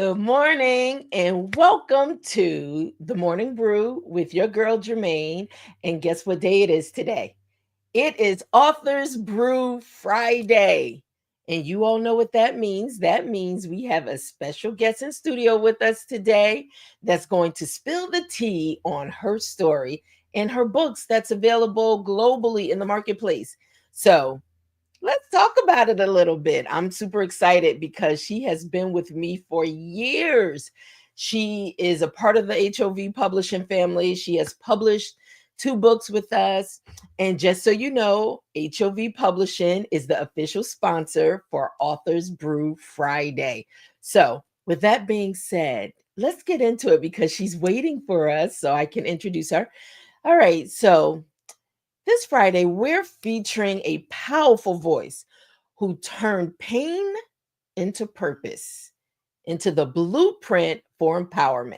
Good morning and welcome to the Morning Brew with your girl Germaine. And guess what day it is today? It is Authors Brew Friday. And you all know what that means. That means we have a special guest in studio with us today that's going to spill the tea on her story and her books that's available globally in the marketplace. So, let's talk about it a little bit. I'm super excited because she has been with me for years. She is a part of the HOV publishing family. She has published two books with us. And just so you know, HOV Publishing is the official sponsor for Authors Brew Friday. So, with that being said, let's get into it because she's waiting for us so I can introduce her. All right. So, this Friday, we're featuring a powerful voice who turned pain into purpose, into the blueprint for empowerment.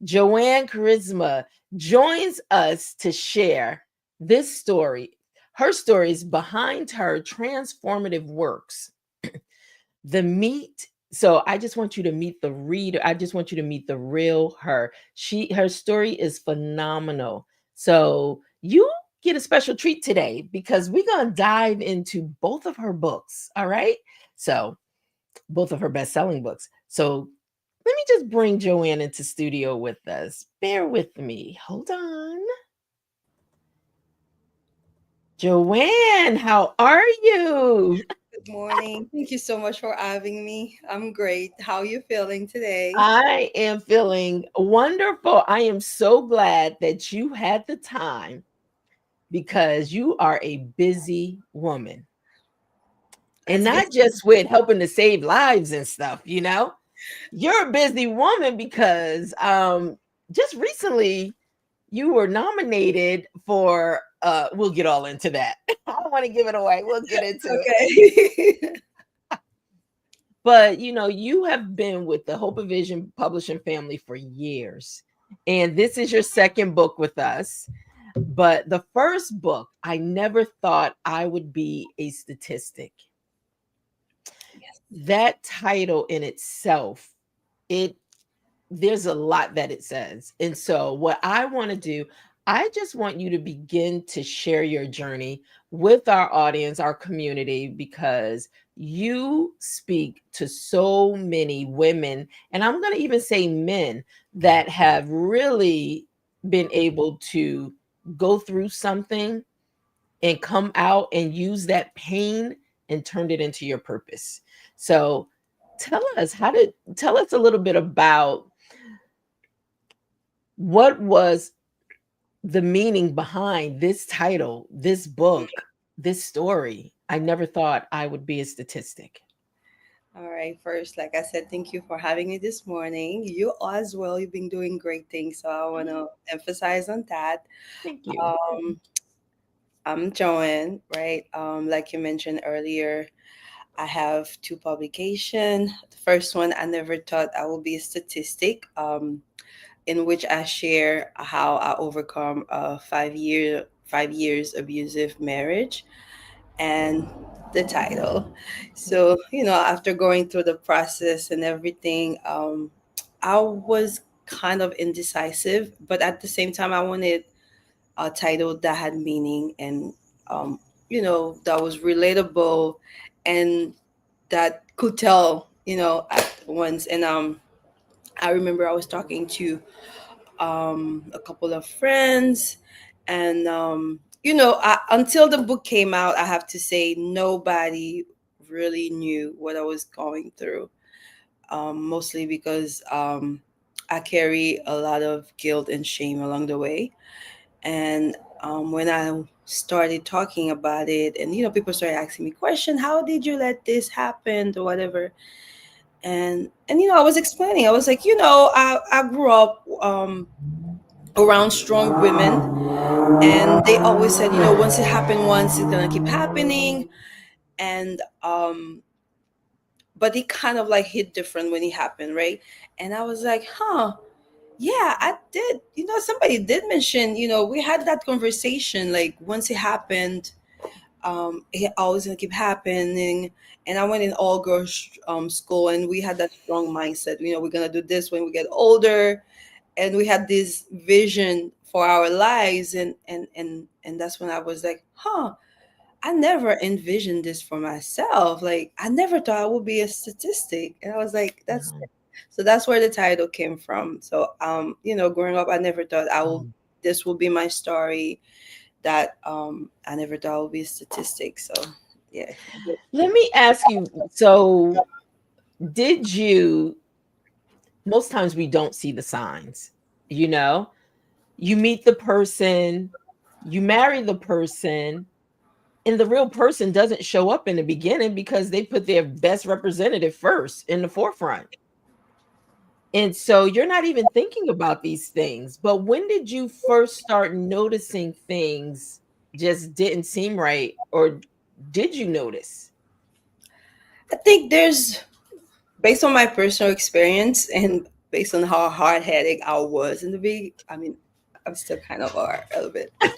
Joanne Cherisma joins us to share this story, her stories behind her transformative works. The meet so I just want you to meet the reader. I just want you to meet the real her. Her story is phenomenal. So you get a special treat today because we're going to dive into both of her books, all right? So both of her best-selling books. So let me just bring Joanne into studio with us. Bear with me. Hold on. Joanne, how are you? Good morning. Thank you so much for having me. I'm great. How are you feeling today? I am feeling wonderful. I am so glad that you had the time because you are a busy woman. And Let's get not just with helping to save lives and stuff, you know? You're a busy woman because just recently you were nominated for we'll get all into that. I don't want to give it away. We'll get into it. okay. But you have been with the Hope of Vision publishing family for years. And this is your second book with us. But the first book, I never thought I would be a statistic. Yes. That title in itself, it there's a lot that it says. And so what I want to do, I just want you to begin to share your journey with our audience, our community, because you speak to so many women, and I'm going to even say men that have really been able to go through something and come out and use that pain and turned it into your purpose. So tell us a little bit about what was the meaning behind this title, this book, this story. I never thought I would be a statistic. All right. First, like I said, thank you for having me this morning. You as well, you've been doing great things. So I want to emphasize on that. Thank you. Um, I'm Joanne, right? Like you mentioned earlier, I have two publications. The first one, I never thought I would be a statistic. In which I share how I overcome a 5 years abusive marriage and the title. So, after going through the process and everything, I was kind of indecisive, but at the same time, I wanted a title that had meaning and, that was relatable and that could tell, at once. And I remember I was talking to a couple of friends, and until the book came out, I have to say nobody really knew what I was going through. Mostly because I carry a lot of guilt and shame along the way, and when I started talking about it, and people started asking me questions, how did you let this happen or whatever, and I was explaining. I was like, I grew up around strong women, and they always said, once it happened once, it's gonna keep happening. And but it kind of like hit different when it happened, right? And I was like, huh, yeah, I did. Somebody did mention, we had that conversation, like once it happened, it always gonna keep happening. And I went in all girls school, and we had that strong mindset. You know, we're gonna do this when we get older, and we had this vision for our lives. And that's when I was like, huh, I never envisioned this for myself. Like, I never thought I would be a statistic. And I was like, that's Yeah. it. So that's where the title came from. So you know, growing up, I never thought I will Um, this will be my story. That I never thought I would be a statistic. So yeah. Let me ask you, so did you, most times we don't see the signs, you know? You meet the person, you marry the person, and the real person doesn't show up in the beginning because they put their best representative first in the forefront. And so you're not even thinking about these things. But when did you first start noticing things just didn't seem right? Or did you notice? I think there's, based on my personal experience and based on how hard headed I was in the beginning. I mean, I'm still kind of are a little bit, but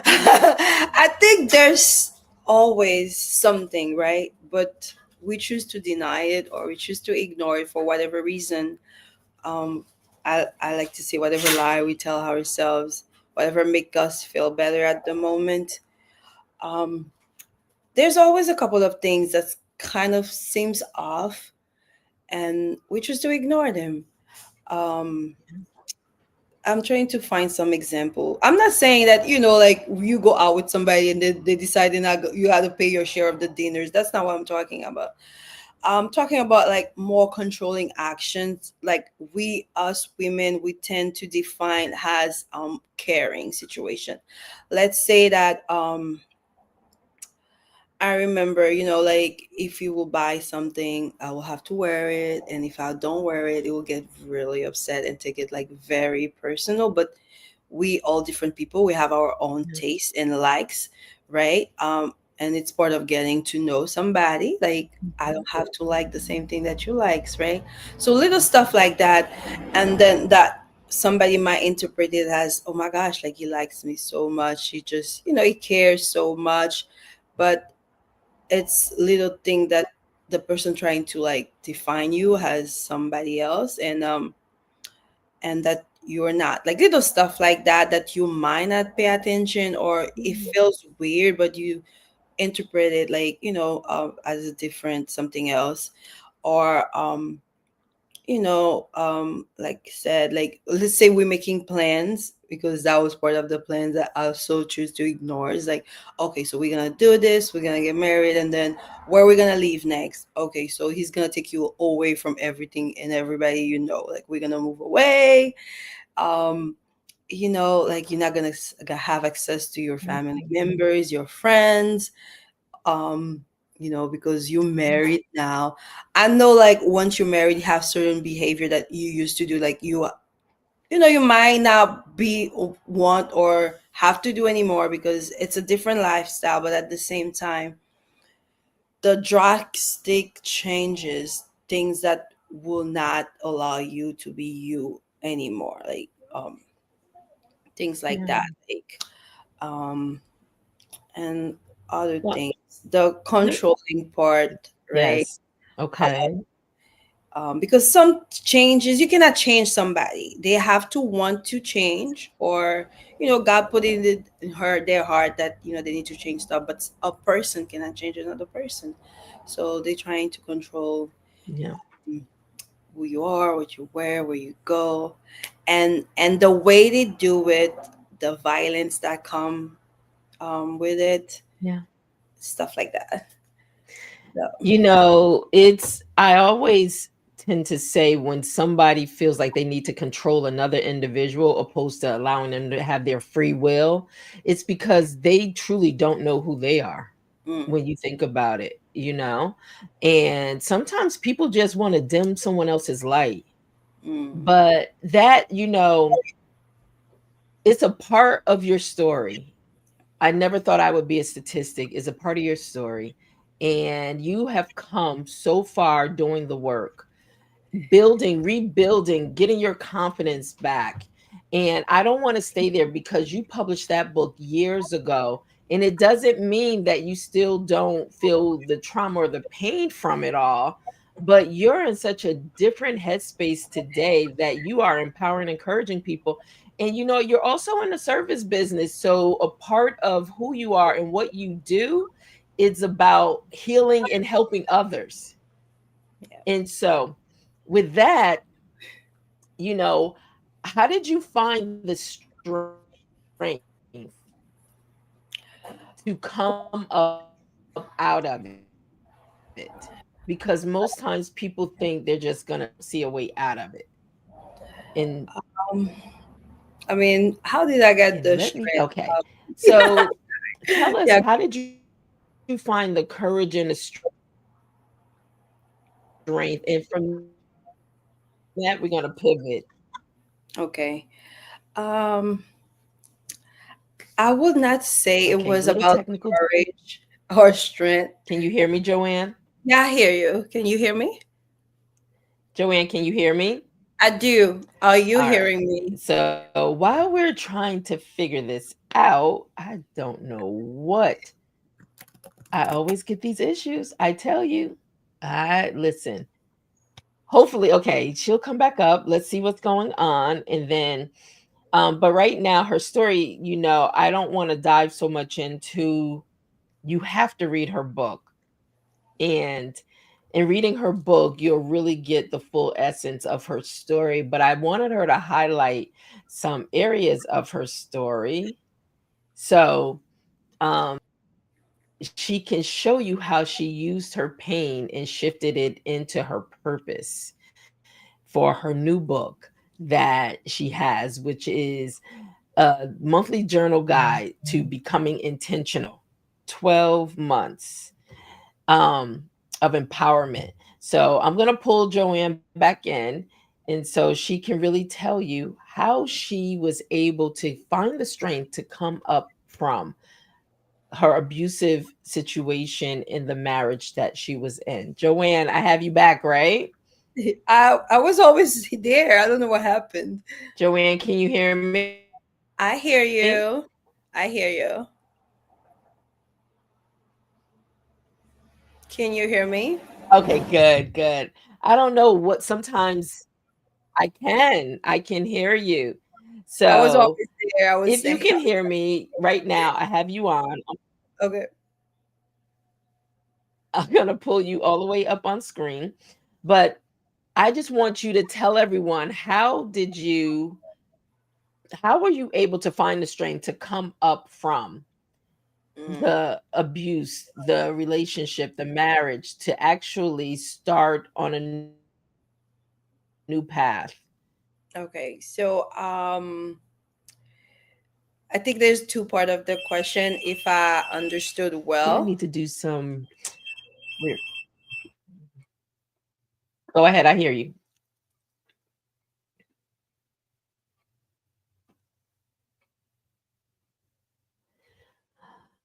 I think there's always something, right? But we choose to deny it, or we choose to ignore it for whatever reason. Um, I like to say whatever lie we tell ourselves, whatever make us feel better at the moment. Um, there's always a couple of things that kind of seems off, and we choose to ignore them. Um, I'm trying to find some example. I'm not saying that, you know, like you go out with somebody and they decide they're not, you have to pay your share of the dinners. That's not what I'm talking about. I'm talking about like more controlling actions. Like we, us women, we tend to define as caring situation. Let's say that I remember, you know, like if you will buy something, I will have to wear it. And if I don't wear it, it will get really upset and take it like very personal. But we all different people. We have our own Yeah. tastes and likes, right? And it's part of getting to know somebody. Like I Mhm. don't have to like the same thing that you likes, right? So little stuff like that. And then that somebody might interpret it as, oh my gosh, like he likes me so much. He just, you know, he cares so much. But it's little thing that the person trying to like define you as somebody else, and that you're not, like little stuff like that that you might not pay attention, or it Mhm. feels weird but you interpret it like, you know, as a different something else. Or you know, like I said, like let's say we're making plans, because that was part of the plans that I also choose to ignore. It's like, okay, so we're gonna do this, we're gonna get married, and then where are we gonna leave next? Okay, so he's gonna take you away from everything and everybody, you know, like we're gonna move away. um you know, like you're not gonna have access to your family Mhm. members, your friends, um you know, because you're married now. I know, like once you're married, you have certain behavior that you used to do, like you know, you might not be want or have to do anymore because it's a different lifestyle. But at the same time, the drastic changes, things that will not allow you to be you anymore, like things like Yeah. that, like um and other Well, things, the let- controlling part, right? yes. Okay. Because some changes you cannot change somebody, they have to want to change, or you know, God put in, in her their heart that, you know, they need to change stuff, but a person cannot change another person. So they're trying to control Yeah. mm, who you are, what you wear, where you go, and the way they do it, the violence that come with it, Yeah. stuff like that. So, It's, I always tend to say when somebody feels like they need to control another individual opposed to allowing them to have their free will, it's because they truly don't know who they are mm, when you think about it, you know? And sometimes people just want to dim someone else's light. mm, But that, it's a part of your story. I never thought I would be a statistic is a part of your story. And you have come so far doing the work, building, rebuilding, getting your confidence back. And I don't want to stay there because you published that book years ago And it doesn't mean that you still don't feel the trauma or the pain from it all, but you're in such a different headspace today that you are empowering, encouraging people. And you're also in the service business. So a part of who you are and what you do is about healing and helping others. Yeah. And so with that, you know, how did you find the strength to come up out of it? Because most times people think they're just going to see a way out of it. And Um, I mean, how did I and get let the me strength? okay. So tell us, Yeah. how did you find the courage and the strength? And from that, we're going to pivot. Okay. Um, I would not say it Okay, was little about technical. courage or strength. Can you hear me, Joanne? Yeah, I hear you. Can you hear me? Joanne, can you hear me? I do. Are you All right. hearing me? So while we're trying to figure this out, I don't know what. I always get these issues. I tell you. I listen. Hopefully, okay, she'll come back up. Let's see what's going on. And then but right now her story, I don't want to dive so much into, you have to read her book. And in reading her book, you'll really get the full essence of her story. But I wanted her to highlight some areas of her story. So she can show you how she used her pain and shifted it into her purpose for her new book that she has, which is a monthly journal guide to becoming intentional, 12 months of empowerment. So I'm going to pull Joanne back in. And so she can really tell you how she was able to find the strength to come up from her abusive situation in the marriage that she was in. Joanne, I have you back, right? I was always there. I don't know what happened. Joanne, can you hear me? I hear you. I hear you. Can you hear me? Okay, good, good. I don't know what, sometimes I can hear you. I was So always there. I was if you saying, can hear me right now, I have you on. okay. I'm going to pull you all the way up on screen. But I just want you to tell everyone, how were you able to find the strength to come up from Mm, the abuse, the relationship, the marriage, to actually start on a new path? okay. So, I think there's two part of the question. If I understood I well, need to do some weird. Go ahead, I hear you.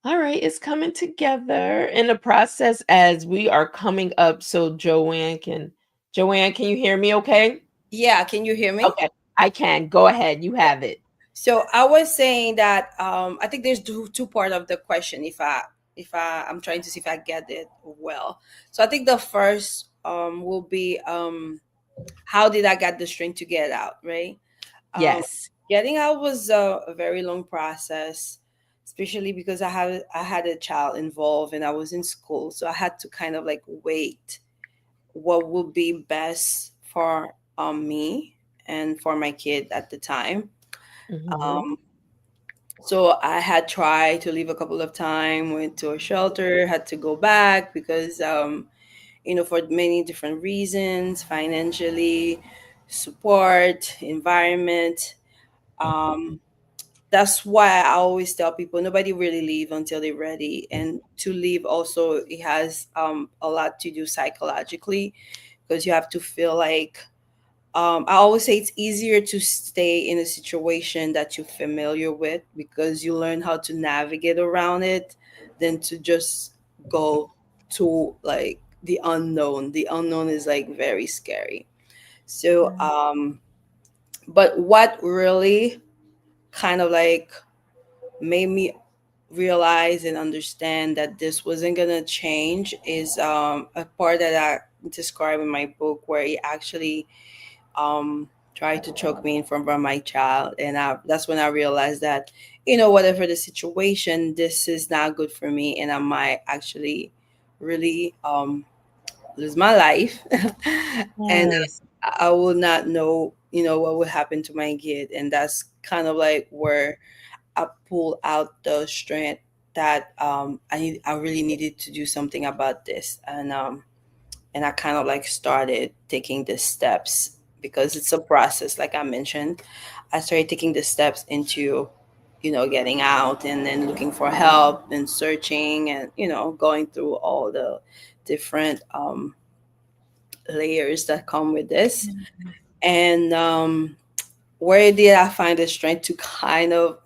All right, it's coming together in the process as we are coming up. So Joanne, can you hear me okay? yeah. Can you hear me? Okay, I can. Go ahead. You have it. So I was saying that I think there's two part of the question. I'm trying to see if I get it well. So I think the first will be how did I get the strength to get out, right? Um, Yes. Getting out was a very long process, especially because I had a child involved and I was in school, so I had to kind of like wait what would be best for me and for my kid at the time. Hmm. Um, so I had tried to leave a couple of times, went to a shelter, had to go back because for many different reasons, financially, support, environment. Um, that's why I always tell people nobody really leave until they're ready. And to leave also it has a lot to do psychologically because you have to feel like I always say it's easier to stay in a situation that you're familiar with because you learn how to navigate around it than to just go to like the unknown. The unknown is like very scary. So, Right. but what really kind of like made me realize and understand that this wasn't gonna change is a part that I describe in my book, where he actually tried to choke me in front of my child, and that's when I realized that, whatever the situation, this is not good for me, and I might actually really lose my life, and Yes. I will not know, what will happen to my kid, and that's kind of like where I pull out the strength that I really needed to do something about this, and I kind of like started taking the steps, because it's a process, like I mentioned. I started taking the steps into, getting out, and then looking for help and searching, and going through all the different layers that come with this. And where did I find the strength to kind of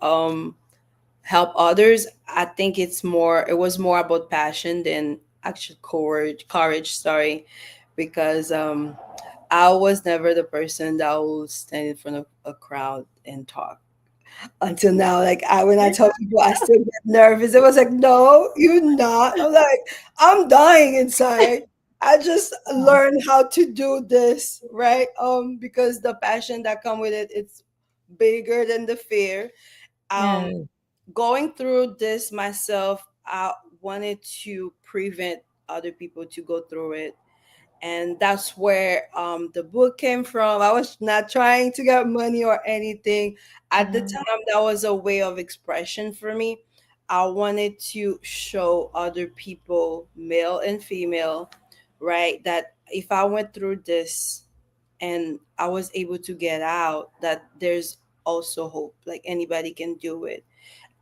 help others? I think it was more about passion than actual courage, sorry, because I was never the person that would stand in front of a crowd and talk. Until now, like, when I tell people, I still get nervous. It was like, no, you're not. I'm like, I'm dying inside. I just learned how to do this, right? Because the passion that come with it, it's bigger than the fear. Um, Yeah. Going through this myself, I wanted to prevent other people to go through it, and that's where the book came from. I was not trying to get money or anything. At the Mm, time, that was a way of expression for me. I wanted to show other people, male and female, right, that if I went through this and I was able to get out, that there's also hope. Like, anybody can do it,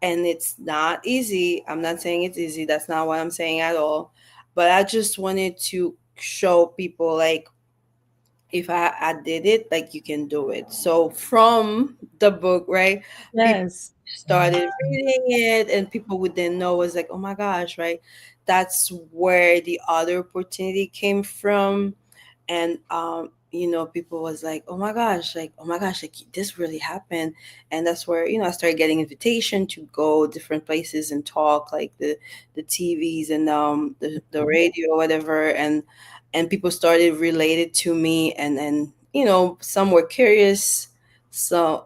and it's not easy. I'm not saying it's easy. That's not what I'm saying at all. But I just wanted to show people, like, if I did it, like, you can do it. So from the book, right, people yes. started reading it, and people who didn't know was like, oh my gosh, right? That's where the other opportunity came from. And people was like, oh my gosh, like, oh my gosh, like, this really happened. And that's where, I started getting invitation to go different places and talk, like the TVs and the radio, whatever. And people started related to me, and some were curious. So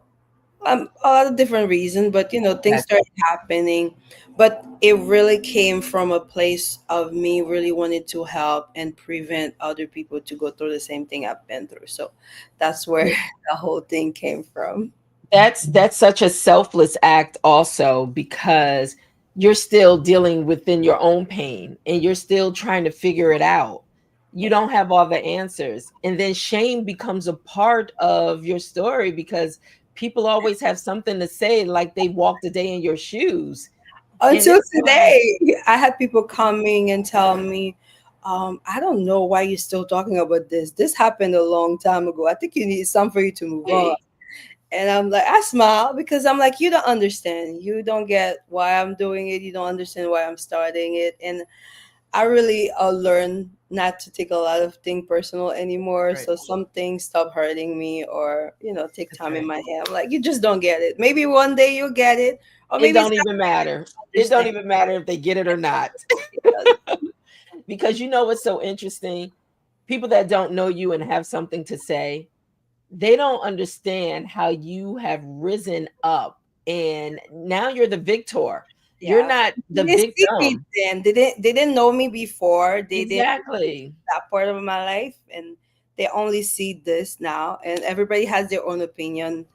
a lot of different reasons, but things Exactly. started happening. But it really came from a place of me really wanting to help and prevent other people to go through the same thing I've been through. So that's where the whole thing came from. That's such a selfless act also, because you're still dealing within your own pain and you're still trying to figure it out. You don't have all the answers. And then shame becomes a part of your story, because people always have something to say, like they walked a day in your shoes. And Until it's like, today, I had people coming and tell me, I don't know why you're still talking about this. This happened a long time ago. I think you need some for you to move on. "Hey, And I'm like, I smile, because I'm like, you don't understand. You don't get why I'm doing it. You don't understand why I'm starting it. And I really learned not to take a lot of things personal anymore. right, So some things stop hurting me, or, take time in okay." my head. I'm like, you just don't get it. Maybe one day you'll get it, or It maybe it's don't not even matter. It don't understand. even matter if they get it or not. It does. Because you know what's so interesting? People that don't know you and have something to say, they don't understand how you have risen up and now you're the victor. You're Yeah. not They the didn't see me victim. then. They didn't know me before. They didn't Exactly. that part of my life, and they only see this now, and everybody has their own opinion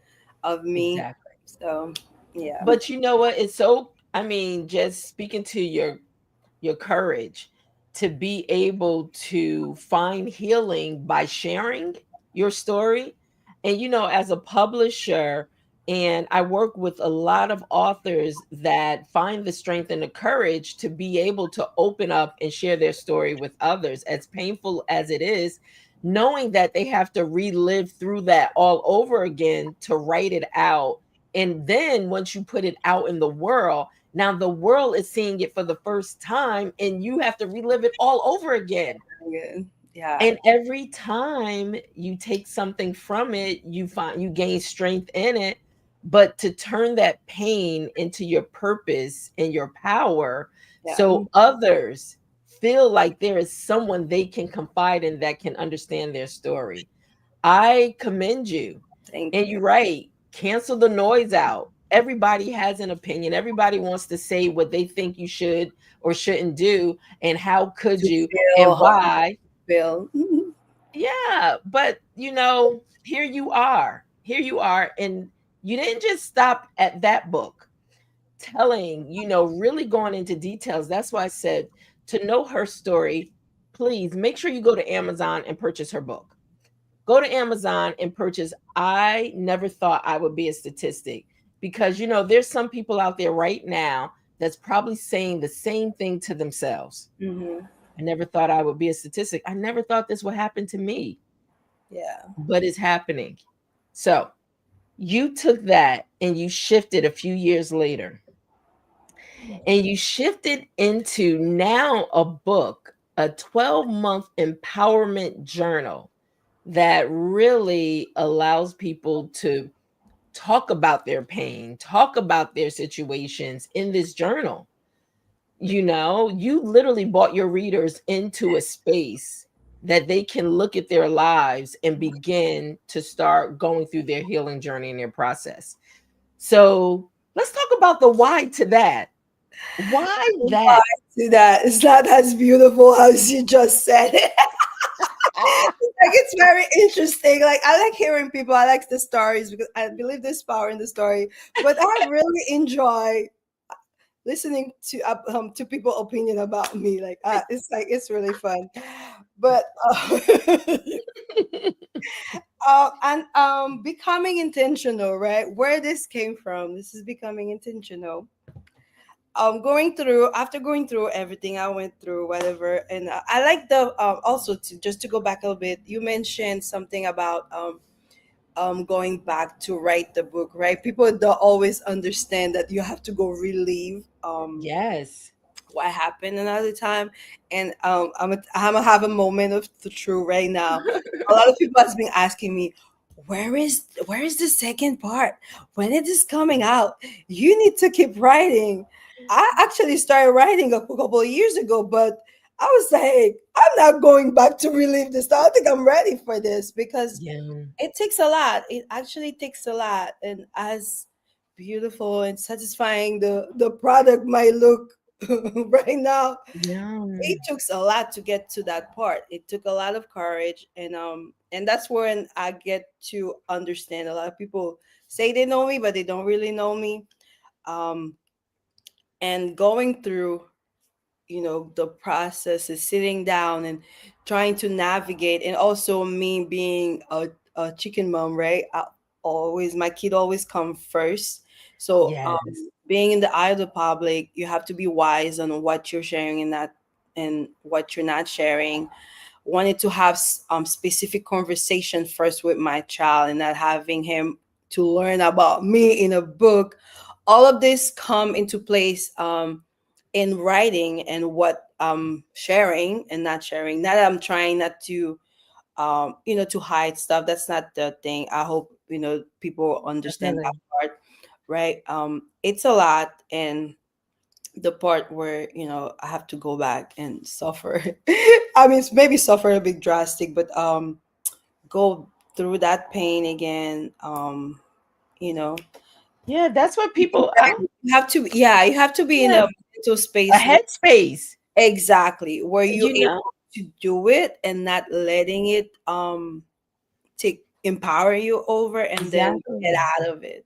of me. Exactly. So yeah. But you know what? It's so, I mean, just speaking to your courage to be able to find healing by sharing your story. And as a publisher, and I work with a lot of authors that find the strength and the courage to be able to open up and share their story with others, as painful as it is, knowing that they have to relive through that all over again to write it out. And then once you put it out in the world, now the world is seeing it for the first time and you have to relive it all over again. Good. Yeah. And every time you take something from it, you gain strength in it. but to turn that pain into your purpose and your power, Yeah. so others feel like there is someone they can confide in that can understand their story. I commend you. Thank And you. you're right. Cancel the noise out. Everybody has an opinion. Everybody wants to say what they think you should or shouldn't do, and how could To you, feel and how you why. feel. Yeah, but here you are. Here you are. And you didn't just stop at that book telling, really going into details. That's why I said, to know her story, please make sure you go to Amazon and purchase her book. Go to Amazon and purchase I Never Thought I Would Be a Statistic. Because, there's some people out there right now that's probably saying the same thing to themselves. Hmm. I never thought I would be a statistic. I never thought this would happen to me, Yeah. but it's happening. So you took that and you shifted a few years later, and you shifted into now a book, a 12-month empowerment journal that really allows people to talk about their pain, talk about their situations in this journal. You literally brought your readers into a space that they can look at their lives and begin to start going through their healing journey and their process. So let's talk about the why to that. Why Why that? to that? It's not as beautiful as you just said it. Like it's very interesting. Like I like hearing people. I like the stories because I believe there's power in the story. But I really enjoy listening to people opinion about me. Like it's really fun. But and becoming intentional, right? Where this came from? This is becoming intentional. Going through everything I went through, whatever, and I like the also to just to go back a little bit. You mentioned something about going back to write the book, right? People don't always understand that you have to go relieve Yes. what happened another time. And I'm gonna have a moment of the truth right now. A lot of people has been asking me, where is the second part? When it is coming out? You need to keep writing. I actually started writing a couple of years ago, but I was like, I'm not going back to relive this. I don't think I'm ready for this because Yeah. it takes a lot. It actually takes a lot, and as beautiful and satisfying the product might look right now, Yeah. it took a lot to get to that part. It took a lot of courage, and that's when I get to understand. A lot of people say they know me, but they don't really know me. Um, and going through the process is sitting down and trying to navigate, and also me being a chicken mom, right? My kid always come first. So Yes. being in the eye of the public, you have to be wise on what you're sharing and what you're not sharing. Wanted to have specific conversation first with my child, and not having him to learn about me in a book. All of this come into place in writing, and what sharing and not sharing. Not that I'm trying not to to hide stuff. That's not the thing. I hope people understand that Definitely. part, right? It's a lot. And the part where I have to go back and suffer. I mean, it's maybe suffer a bit drastic, but go through that pain again. You know, Yeah, that's what people I don't you have to, yeah, you have to be in yeah, a mental a space where, headspace, exactly, where you you know? able to do it and not letting it take empower you over and then get Exactly. out of it.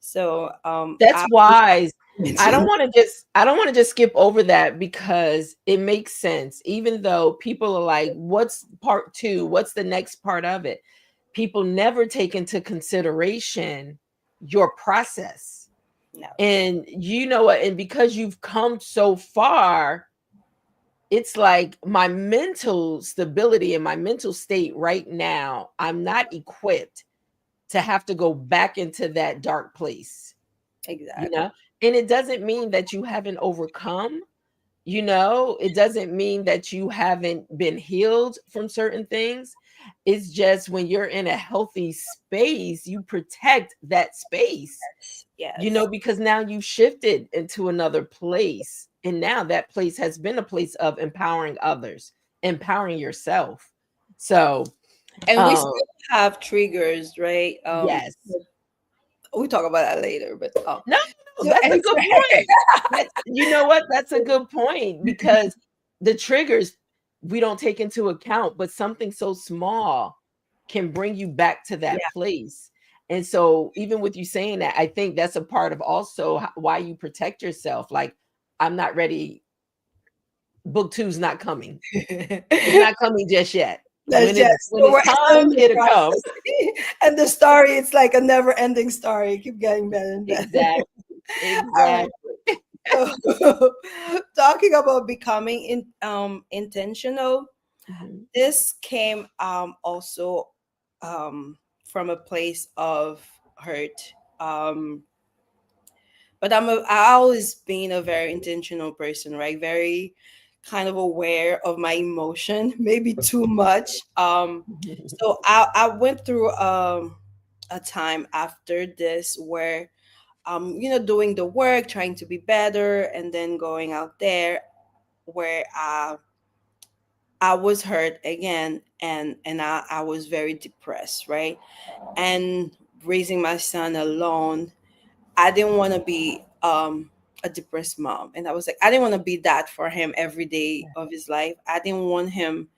So That's I wise. I don't want to just skip over that because it makes sense. Even though people are like, what's part 2? What's the next part of it? People never take into consideration your process. no, And you know what? And because you've come so far, it's like my mental stability and my mental state right now, I'm not equipped to have to go back into that dark place, you exactly. know? And it doesn't mean that you haven't overcome, it doesn't mean that you haven't been healed from certain things. It's just when you're in a healthy space, you protect that space, Yes. because now you shifted into another place. And now that place has been a place of empowering others, empowering yourself. So, And we um, still have triggers, right? yes. We talk about that later, but No, no, so that's a and good point. You know what? That's a good point because the triggers we don't take into account, but something so small can bring you back to that yeah. place. And so, even with you saying that, I think that's a part of also why you protect yourself. Like, I'm not ready. Book two's not coming. It's not coming just yet. That's just When so it's we're still in time, the it'll come. process. And the story, it's like a never-ending story. Keep getting better and better. Exactly. All right. Exactly. So talking about becoming intentional, Mhm. this came also from a place of hurt. Um but I always been a very intentional person, right? Very kind of aware of my emotion, maybe too much. So I went through a time after this where doing the work, trying to be better, and then going out there where I was hurt again, and I was very depressed, right? And raising my son alone, I didn't want to be a depressed mom. And I was like, I didn't want to be that for him every day of his life. I didn't want him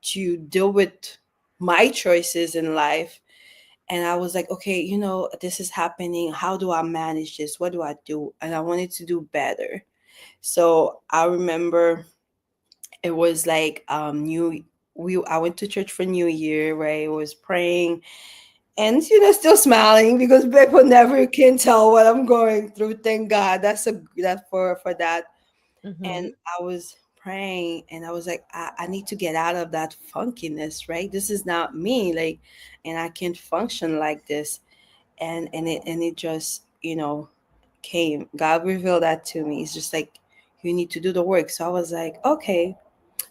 to deal with my choices in life. And I was like, okay, this is happening. How do I manage this? What do I do? And I wanted to do better. So I remember it was like new we I went to church for New Year, right? I was praying and still smiling because people never can tell what I'm going through. Thank God. That's for that. And Mhm. I was praying and I was like, I need to get out of that funkiness, right? This is not me, like, and I can't function like this. And it just came. God revealed that to me. It's just like you need to do the work. So I was like, okay,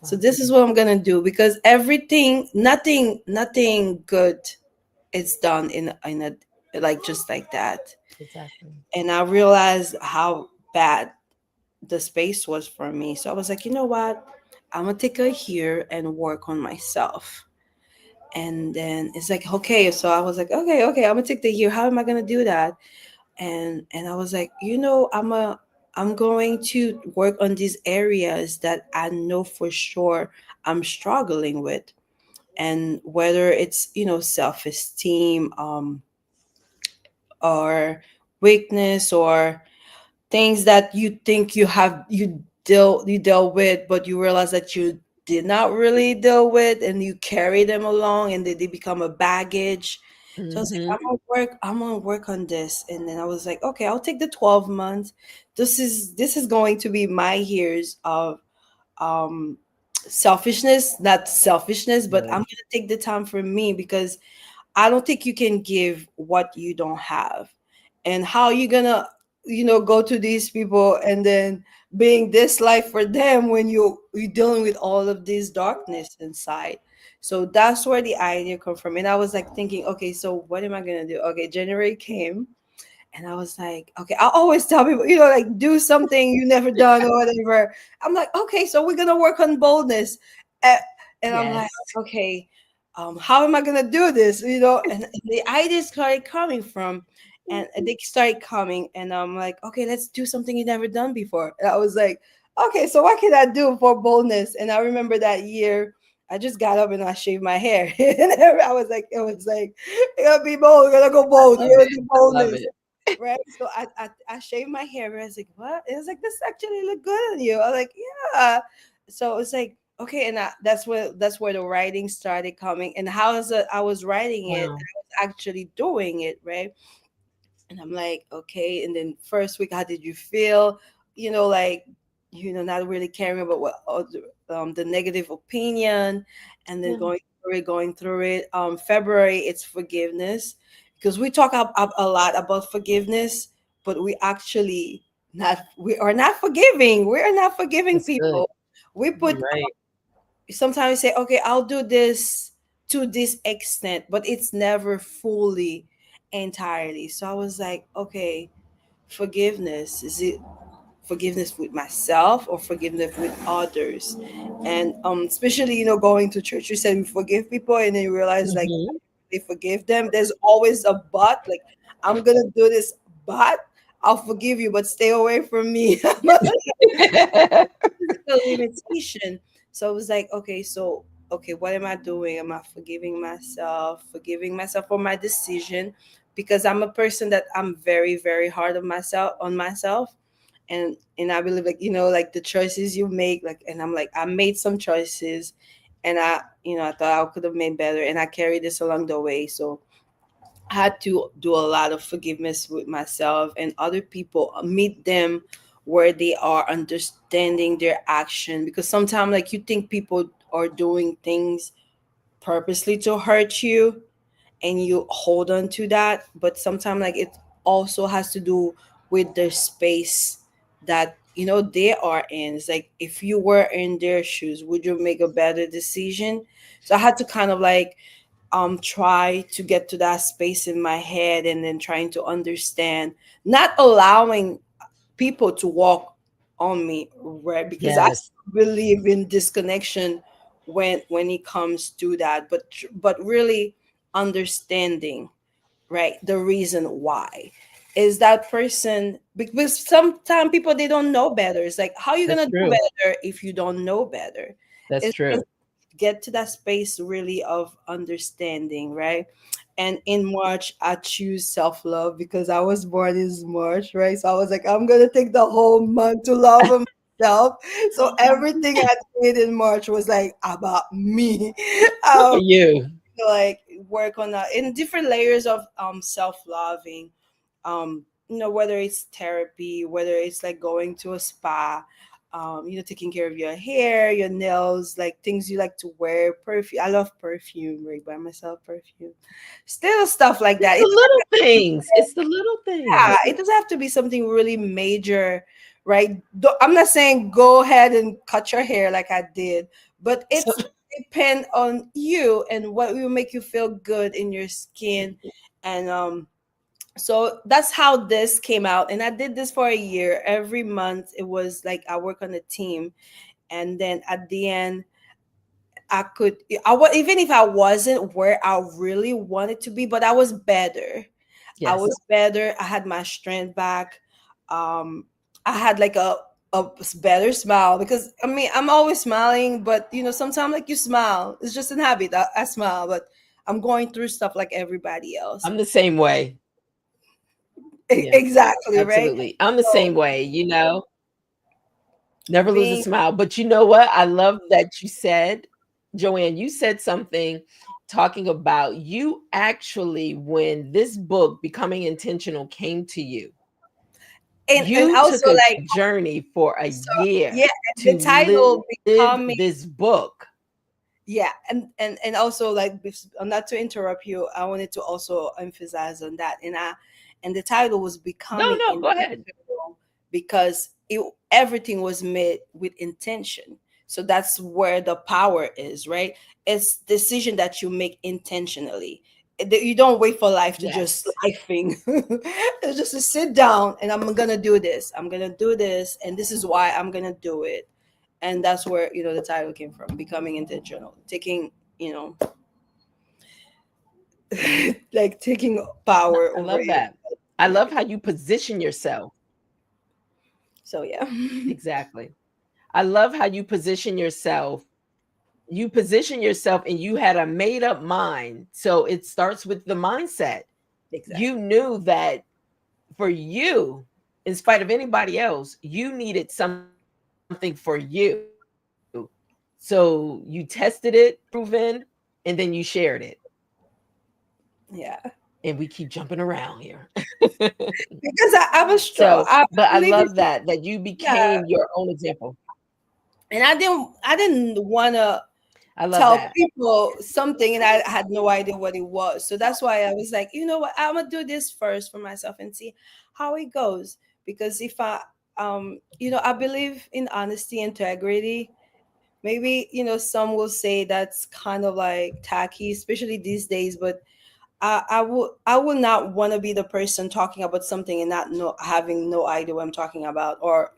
so Wow. this is what I'm gonna do because everything, nothing good is done in a like just like that. Exactly. And I realized how bad the space was for me. So I was like, you know what? I'm gonna take a year and work on myself. And then it's like, okay. So I was like, okay, I'm gonna take the year. How am I gonna do that? And I was like, I'm going to work on these areas that I know for sure I'm struggling with. And whether it's, self-esteem, or weakness, or things that you think you dealt with, but you realize that you did not really deal with, and you carry them along, and they become a baggage. So I was like, Mhm. I'm gonna work on this. And then I was like, okay, I'll take the 12 months. This is going to be my years of um selfishness, not selfishness, but I'm Right. gonna take the time for me because I don't think you can give what you don't have. And how you gonna, go to these people and then being this life for them when you're dealing with all of this darkness inside. So that's where the idea come from. And I was like thinking, okay, so what am I gonna do? Okay, January came, and I was like, okay, I always tell people, like do something you never done or whatever. I'm like, okay, so we're gonna work on boldness. A- And I'm like, Yes. okay, how am I gonna do this? And the ideas started coming from, and they started coming, and I'm like, okay, let's do something you never done before. And I was like, okay, so what can I do for boldness? And I remember that year. I just got up and I shaved my hair. And it was like, you gotta be bold, you gotta go bold, you Love gotta it. do I love boldness, it. right? So I shaved my hair. And I was like, what? It was like, this actually look good on you. I was like, yeah. So it's like, okay, and that's where the writing started coming. And how is it? I was writing it, Wow. and I was actually doing it, right? And I'm like, okay. And then first week, how did you feel? Like, not really caring about what the negative opinion, and then Yeah. going through it. February, it's forgiveness, because we talk a lot about forgiveness, but we are not forgiving. We are not forgiving That's good. people. We put You're right. sometimes we say, okay, I'll do this to this extent, but it's never fully entirely. So I was like, okay, forgiveness, is it forgiveness with myself or forgiveness with others? And especially, going to church, you said we forgive people, and then you realize like Mhm. they forgive them. There's always a but, like, I'm gonna do this, but I'll forgive you, but stay away from me. Physical limitation. So it was like, okay, so okay, what am I doing? Am I forgiving myself for my decision? Because I'm a person that I'm very, very hard on myself. And I believe, like, like the choices you make, like, and I'm like, I made some choices, and I thought I could have made better, and I carried this along the way. So I had to do a lot of forgiveness with myself and other people, meet them where they are, understanding their action. Because sometimes, like, you think people are doing things purposely to hurt you, and you hold on to that. But sometimes, like, it also has to do with the space that they are in. It's like, if you were in their shoes, would you make a better decision? So I had to kind of like try to get to that space in my head, and then trying to understand, not allowing people to walk on me, right? Because I Yes, still believe in disconnection when it comes to that, but really understanding, right, the reason why is that person. Because sometimes people, they don't know better. It's like, how you that's gonna do true. better if you don't know better? That's It's just true. get to that space really of understanding, right? And in March, I choose self love because I was born in March, right? So I was like, I'm gonna take the whole month to love myself. So everything I did in March was like about me. Good for Um, you. like, work on that in different layers of self loving, whether it's therapy, whether it's like going to a spa, taking care of your hair, your nails, like things you like to wear, perfume. I love perfume, right? Buy myself perfume, still stuff like It's that. the little things. It's the little Yeah, things. it doesn't have to be something really major, right? I'm not saying go ahead and cut your hair like I did, but So it's depend on you and what will make you feel good in your skin. And so that's how this came out. And I did this for a year. Every month it was like I work on a team, and then at the end I could, even if I wasn't where I really wanted to be, but I was better. I yes, was better. I had my strength back. Um, I had like a better smile, because I mean, I'm always smiling, but sometimes, like, you smile. It's just an habit. I smile, but I'm going through stuff like everybody else. I'm the same way. Yeah, Exactly, right? absolutely. I'm the So same way, you know? Never lose a being smile. But you know what? I love that you said, Joanne, you said something talking about you actually, when this book, Becoming Intentional, came to you, and you also, took a like, journey for a so year yeah, and the to title live becoming, this book. yeah, and also, like, not to interrupt you, I wanted to also emphasize on that. And the title was No, Becoming no, go ahead. Intentional, because everything was made with intention. So that's where the power is, right? It's decision that you make intentionally. That you don't wait for life to just Yes. lifing. It's just to sit down, and I'm gonna do this. I'm gonna do this, and this is why I'm gonna do it. And that's where the title came from, Becoming Intentional, taking, you know like, taking power I over love your that. I and love everything. how you position yourself. So yeah. Exactly. I love how you position yourself. You position yourself and you had a made up mind. So it starts with the mindset. You Exactly. knew that for you, in spite of anybody else, you needed something for you. So you tested it, proven, and then you shared it. Yeah, And we keep jumping around here. because I was strong. So, I but I believe love in, that you yeah. became your own example. And I didn't want to I love tell that. people something, and I had no idea what it was. So that's why I was like, you know what, I'm gonna do this first for myself and see how it goes. Because if I believe in honesty, integrity, Maybe, some will say that's kind of like tacky, especially these days, but I will not want to be the person talking about something and not know having no idea what I'm talking about, or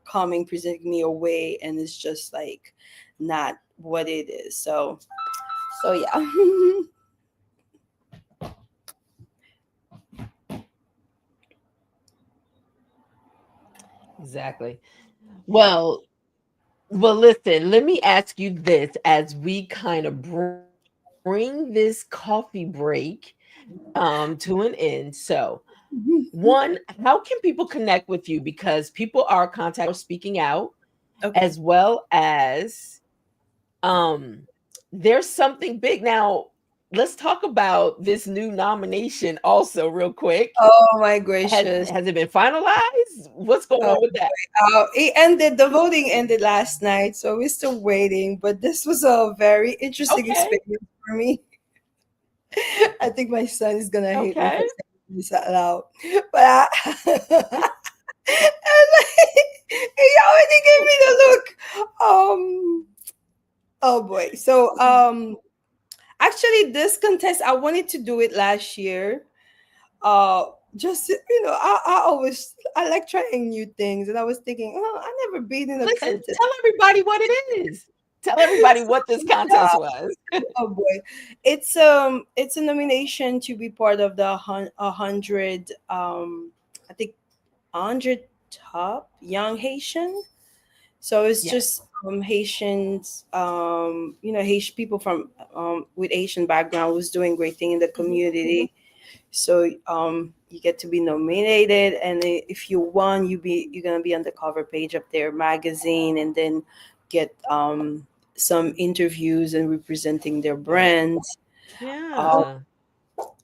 coming presenting me a way and it's just like not what it is. So yeah. Exactly. Well, well, listen, let me ask you this as we kind of bring this coffee break to an end. So, one, how can people connect with you? Because people are contacting or speaking out, Okay. as well as um, there's something big. Now, let's talk about this new nomination also, real quick. Oh my Has gracious. has it been finalized? What's going Oh, on with that? the voting ended last night, so we're still waiting. But this was a very interesting Okay, experience for me. I think my son is gonna hate me for okay. saying this out loud, but and he already gave me the look. Oh boy. So actually, this contest I wanted to do it last year. Uh, just I like trying new things, and I was thinking, oh, I never been in a Listen, contest. tell everybody what it is. Tell everybody what this Yeah. contest was. Oh boy, it's a nomination to be part of the 100 I think 100 top young Haitian. So it's Yes. just Haitians, Haitian people from with Haitian background who's doing great thing in the Mhm, mhm. community. So you get to be nominated, and if you won, you're gonna be on the cover page of their magazine, and then get some interviews and representing their Right. brand. Um, Yeah.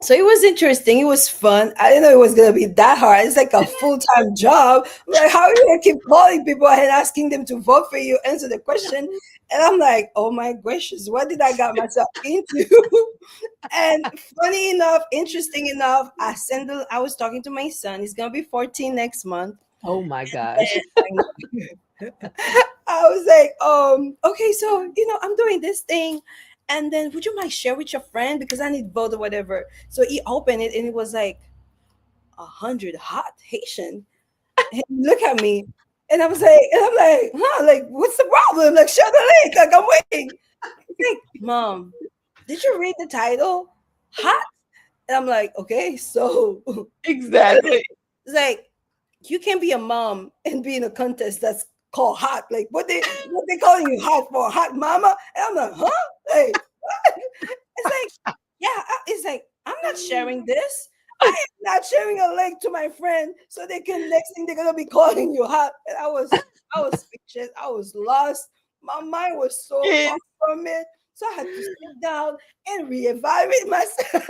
so it was interesting. It was fun. I didn't know it was gonna be that hard. It's like a full time job. I'm like, how are you gonna keep calling people and asking them to vote for you, answer the question? And I'm like, oh my gracious, what did I got myself into? And funny enough, interesting enough, I was talking to my son. He's gonna be 14 next month. Oh my gosh. And I was like, okay, so I'm doing this thing, and then would you mind share with your friend because I need vote or whatever. So he opened it and it was like 100 hot Haitian. And he look at me, and I'm like, huh, like what's the problem? Like share the link, like I'm waiting. He's like, Mom, did you read the title? Hot? And I'm like, okay, so Exactly. it's like you can't be a mom and be in a contest that's called hot. Like what they calling you hot for? Hot mama? And I'm like, huh? Like it's like, yeah, it's like I'm not sharing this. I am not sharing a link to my friend so they can next thing they're gonna be calling you hot. And I was speechless. I was lost. My mind was so far Yes. from it. So I had to sit down and reevaluate myself.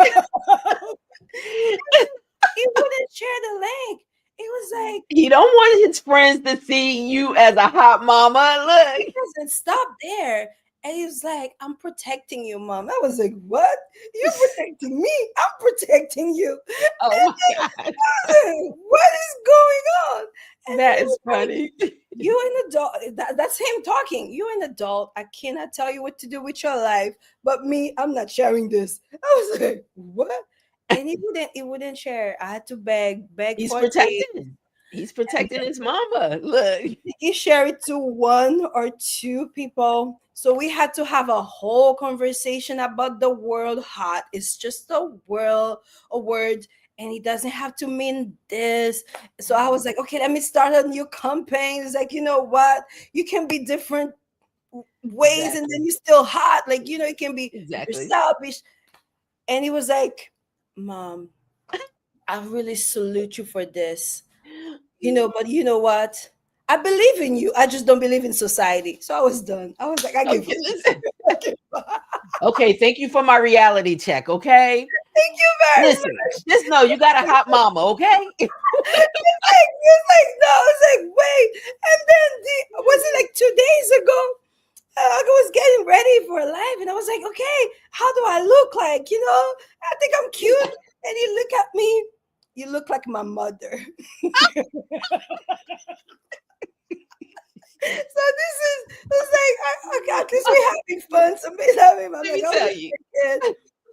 He wouldn't share the link. It was like, He don't want his friends to see you as a hot mama. he Look. doesn't stop there. And he was like, I'm protecting you, mom. I was like, what? You're protecting me? I'm protecting you. Oh And my God. what is going on? And then That he is was like, funny. you an adult. That's him talking. You an adult. I cannot tell you what to do with your life. But me, I'm not sharing this. I was like, what? And he wouldn't share. I had to beg He's for days. protecting. He's protecting his mama. Look. He shared it to one or two people. So we had to have a whole conversation about the word hot. It's just a word, and it doesn't have to mean this. So I was like, okay, let me start a new campaign. It's like, you know what? You can be different ways, and then Exactly. you still hot. Like, it can be you're Exactly. selfish. And he was like, Mom, I really salute you for this. But you know what? I believe in you. I just don't believe in society. So I was done. I was like, I give Okay, up. listen. I give up. Okay, thank you for my reality check. Okay. Thank you very Listen, much. just know you got a hot mama. Okay. It's like no, it's like wait. And then was it like 2 days ago? I was getting ready for life, and I was like, okay, how do I look like? I think I'm cute. And he look at me. You look like my mother. So this is, it's like at least we're having fun. Somebody's having fun. I'm Let like, me oh, tell this you. kid.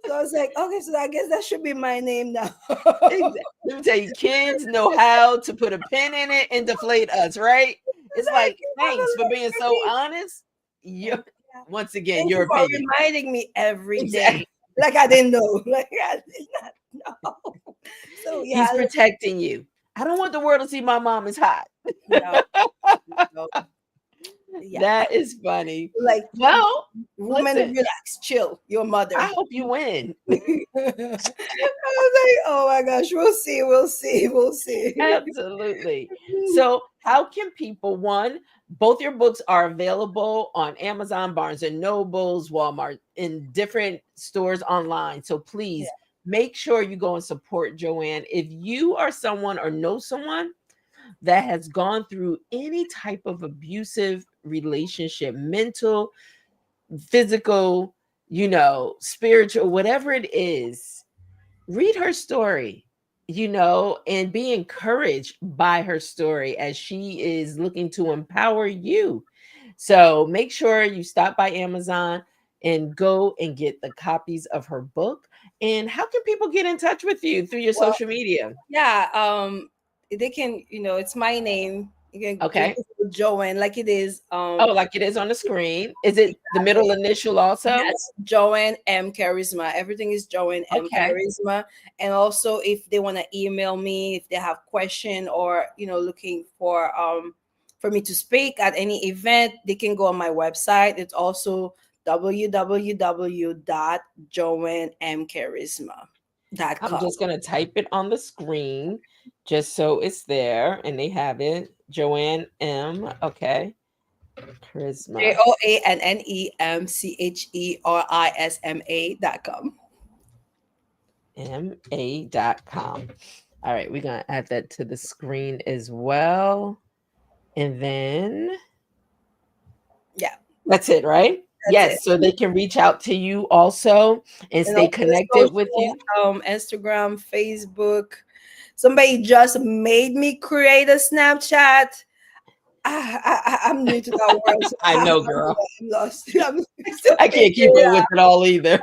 So I was like, okay, so I guess that should be my name now. Let me tell you, kids know how to put a pin in it and deflate us, right? It's I like, can have a thanks for being little so baby. honest. You And yeah, once again, thank your you for opinion. reminding me every day. Exactly. Like I didn't know. Like I did not know. So yeah, He's protecting you. I don't want the world to see my mom is hot. no, no, yeah. That is funny. Like, Well, woman, listen, relax, chill. Your mother. I hope you win. I was like, oh my gosh, we'll see, we'll see, we'll see. Absolutely. So, how can people one, both your books are available on Amazon, Barnes and Nobles, Walmart, in different stores online. So Yeah. please make sure you go and support Joanne. If you are someone or know someone that has gone through any type of abusive relationship, mental, physical, spiritual, whatever it is, read her story, and be encouraged by her story as she is looking to empower you. So make sure you stop by Amazon and go and get the copies of her book. And how can people get in touch with you through your Well, social media? yeah, they can, it's my name. You can just Okay. Google Joanne like it is. Oh, like it is on the screen. Is it the middle initial also? Yes, Joanne M. Charisma. Everything is Joanne M. Okay. Charisma. And also, if they want to email me, if they have question or looking for me to speak at any event, they can go on my website. It's also I'm www.joannemcharisma.com. just going to type it on the screen just so it's there and they have it. Joanne M. Okay. Charisma. JoanneMcherisma.com. ma.com. All right, we're going to add that to the screen as well. And then Yeah, that's it, right? that's it. Yes, so they can reach out to you also and And stay also the connected with social, you. Instagram, Facebook. Somebody just made me create a Snapchat. I'm new to that world, so I I'm, know, I'm girl. lost. I'm still I figuring can't keep it up with out. it all either.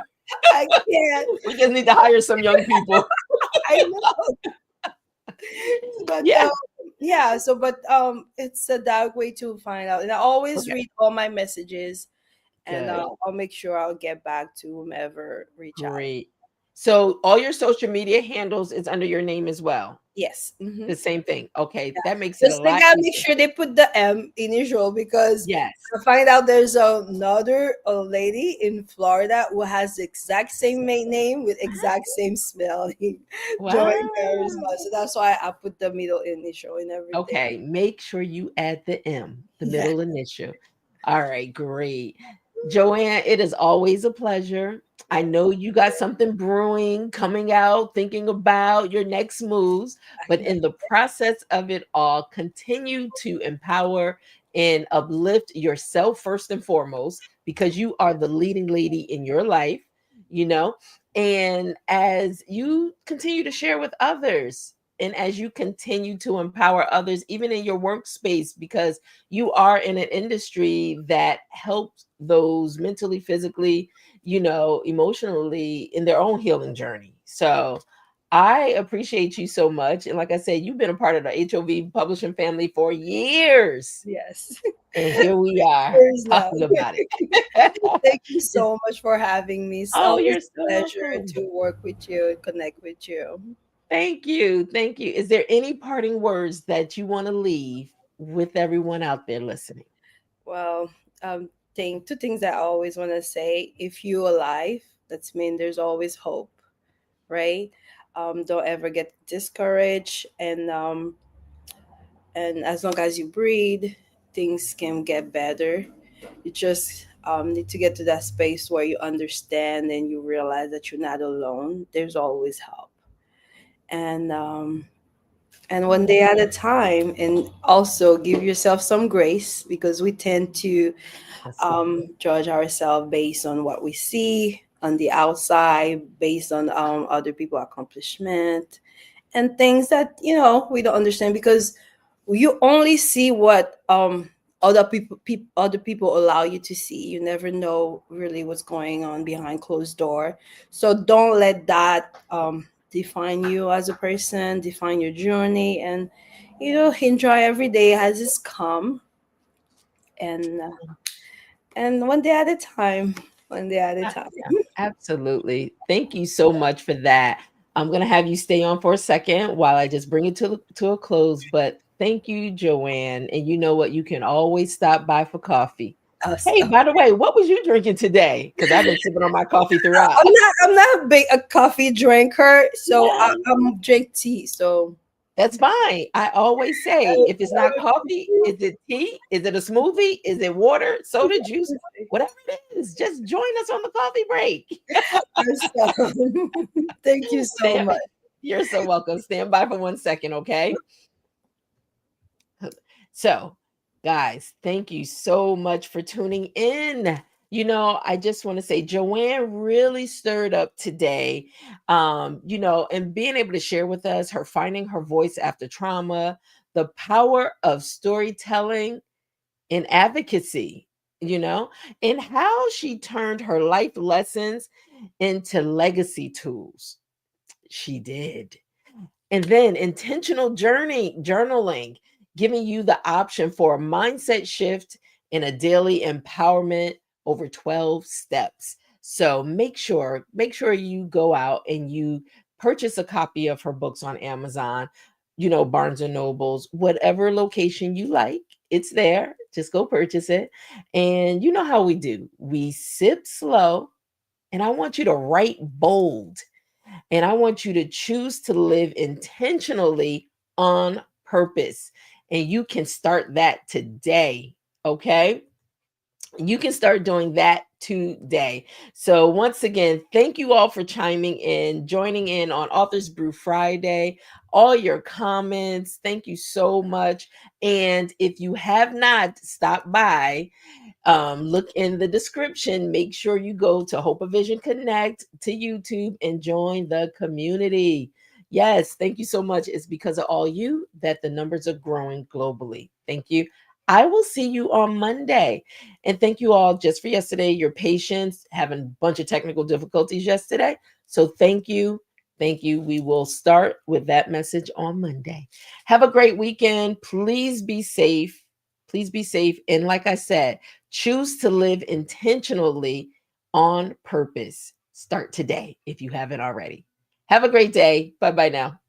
I can't. We just need to hire some young people. I know, but Yeah. yeah. So, but it's a dark way to find out, and I always Okay. read all my messages, and Good. I'll make sure I'll get back to whomever reach out. Great. So all your social media handles is under your name as well. Yes. Hmm. The same thing. Okay, that makes it a Just they lot gotta make easier. sure they put the M initial because Yes. I find out there's another lady in Florida who has the exact same name with exact same spelling, Joanne Charisma. Wow. So that's why I put the middle initial in everything. Okay, make sure you add the M, the Yeah. middle initial. All right, great. Joanne, it is always a pleasure. I Yeah. know you got something brewing, coming out, thinking about your next moves, but I know. in the process of it all, continue to empower and uplift yourself first and foremost, because you are the leading lady in your life, you know. And as you continue to share with others, and as you continue to empower others, even in your workspace, because you are in an industry that helps those mentally, physically, emotionally in their own healing journey. So I appreciate you so much. And like I said, you've been a part of the HOV publishing family for years. Yes. And here we are Years now. talking about it. Thank you so much for having me. It's Oh, always you're a so pleasure welcome. to work with you and connect with you. Thank you. Thank you. Is there any parting words that you want to leave with everyone out there listening? Well, two things I always want to say. If you're alive, that's mean there's always hope, right? Don't ever get discouraged, and as long as you breathe, things can get better. You just need to get to that space where you understand and you realize that you're not alone. There's always help, and one day at a time, and also give yourself some grace because we tend to That's it. judge ourselves based on what we see on the outside, based on other people's accomplishment and things that we don't understand because you only see what other people allow you to see. You never know really what's going on behind closed door. So don't let that define you as a person, define your journey, and enjoy every day as it's come, and one day at a time, one day at a time. Yeah, absolutely. Thank you so much for that. I'm gonna have you stay on for a second while I just bring it to a close. But thank you, Joanne. And you know what? You can always stop by for coffee. Hey, So, by the way, what was you drinking today? Because I've been sipping on my coffee throughout. I'm not a coffee drinker, so Yeah, I'm drink tea. So that's fine. I always say, if it's not coffee, is it tea? Is it a smoothie? Is it water, soda, juice, whatever it is? Just join us on the coffee break. awesome. Thank you so Stand, much. you're so welcome. Stand by for 1 second, okay? So, guys, thank you so much for tuning in. I just want to say Joanne really stirred up today. And being able to share with us her finding her voice after trauma, the power of storytelling and advocacy, you know, and how she turned her life lessons into legacy tools. She did. And then intentional journaling, giving you the option for a mindset shift and a daily empowerment over 12 steps. So make sure you go out and you purchase a copy of her books on Amazon, Barnes and Nobles, whatever location you like. It's there. Just go purchase it. And you know how we do. We sip slow, and I want you to write bold, and I want you to choose to live intentionally on purpose. And you can start that today. Okay. You can start doing that today. So, once again, thank you all for chiming in, joining in on Authors Brew Friday, all your comments. Thank you so much. And if you have not stopped by, look in the description. Make sure you go to Hope of Vision Connect to YouTube and join the community. Yes, thank you so much. It's because of all you that the numbers are growing globally. Thank you. I will see you on Monday. And thank you all just for yesterday, your patience, having a bunch of technical difficulties yesterday. So thank you. Thank you. We will start with that message on Monday. Have a great weekend. Please be safe. Please be safe. And like I said, choose to live intentionally on purpose. Start today if you haven't already. Have a great day. Bye bye now.